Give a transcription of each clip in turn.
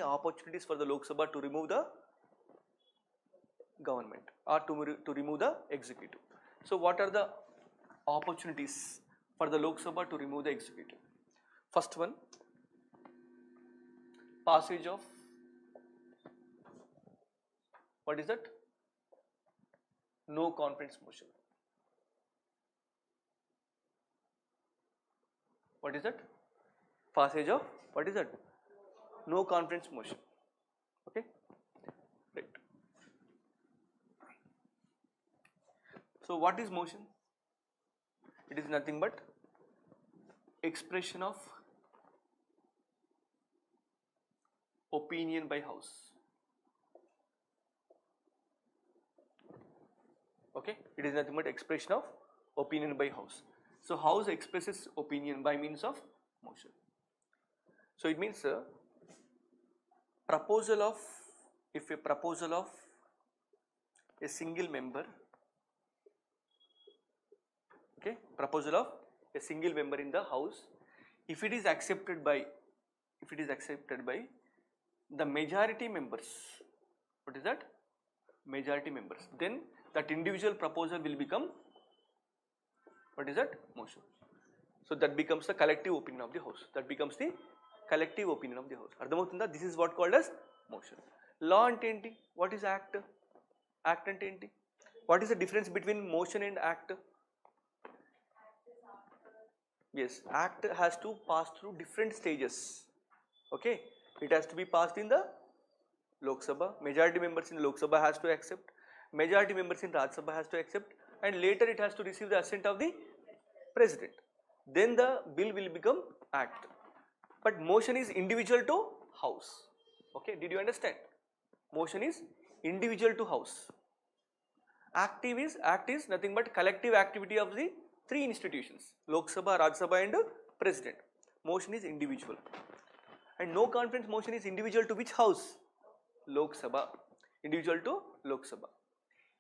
opportunities for the Lok Sabha to remove the government or to remove the executive. So what are the opportunities for the Lok Sabha to remove the executive? First one, passage of, what is that? No confidence motion. What is that? Passage of, what is that? No confidence motion. Okay, right. So what is motion? It is nothing but expression of opinion by House. Okay, it is nothing but expression of opinion by House. So House expresses opinion by means of motion. So it means proposal of, if a proposal of a single member, okay, proposal of a single member in the House, if it is accepted by the majority members, what is that? Majority members, then that individual proposal will become, what is that? Motion. So that becomes the collective opinion of the House. That becomes the collective opinion of the House. Ardhamavutunda? This is what called as motion. Law ante enti? What is act? Act ante enti? What is the difference between motion and act? Yes, act has to pass through different stages. Okay, it has to be passed in the Lok Sabha. Majority members in the Lok Sabha has to accept. Majority members in Rajya Sabha has to accept, and later it has to receive the assent of the President. Then the bill will become act. But motion is individual to House. Okay, did you understand? Motion is individual to House. Act is nothing but collective activity of the three institutions: Lok Sabha, Rajya Sabha, and President. Motion is individual. And no confidence motion is individual to which House? Lok Sabha. Individual to Lok Sabha.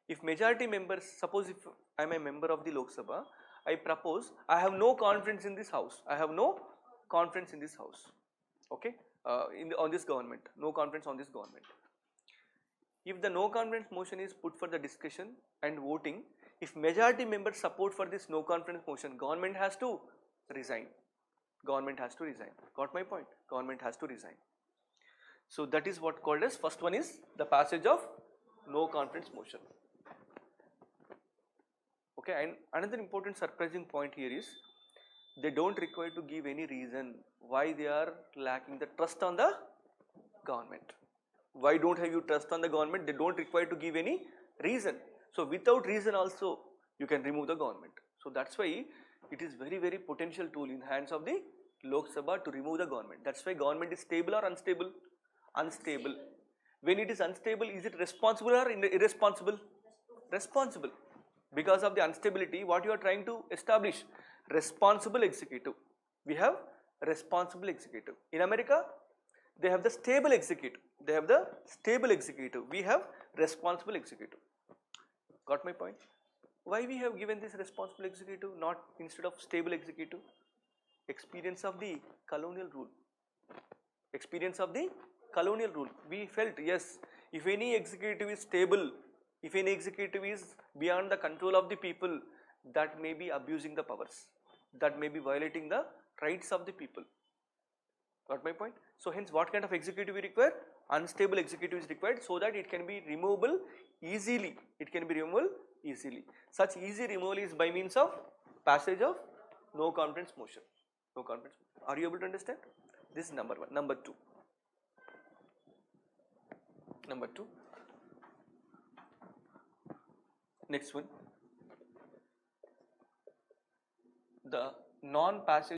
If majority members, suppose if I am a member of the Lok Sabha, I propose, I have no confidence in this House. I have no confidence in this House. Okay, on this government, no confidence on this government. If the no confidence motion is put for the discussion and voting, if majority members support for this no confidence motion, government has to resign. Government has to resign. Got my point? Government has to resign. So that is what called as, first one is the passage of no confidence motion. Okay, and another important surprising point here is, they don't require to give any reason why they are lacking the trust on the government. Why don't have you trust on the government? They don't require to give any reason. So without reason also you can remove the government. So that's why it is very, very potential tool in the hands of the Lok Sabha to remove the government. That's why government is stable or unstable? Unstable. When it is unstable, is it responsible or irresponsible? Responsible. Because of the instability, what you are trying to establish? Responsible executive. We have responsible executive. In America, they have the stable executive. They have the stable executive. We have responsible executive. Got my point? Why we have given this responsible executive not instead of stable executive? Experience of the colonial rule. Experience of the colonial rule. We felt, yes, if any executive is stable, if any executive is beyond the control of the people, that may be abusing the powers. That may be violating the rights of the people. Got my point? So hence what kind of executive we require? Unstable executive is required, so that it can be removable easily. It can be removable easily. Such easy removal is by means of passage of no confidence motion. No confidence. Are you able to understand? This is number one. Number two. Number two. Next one. The non-passage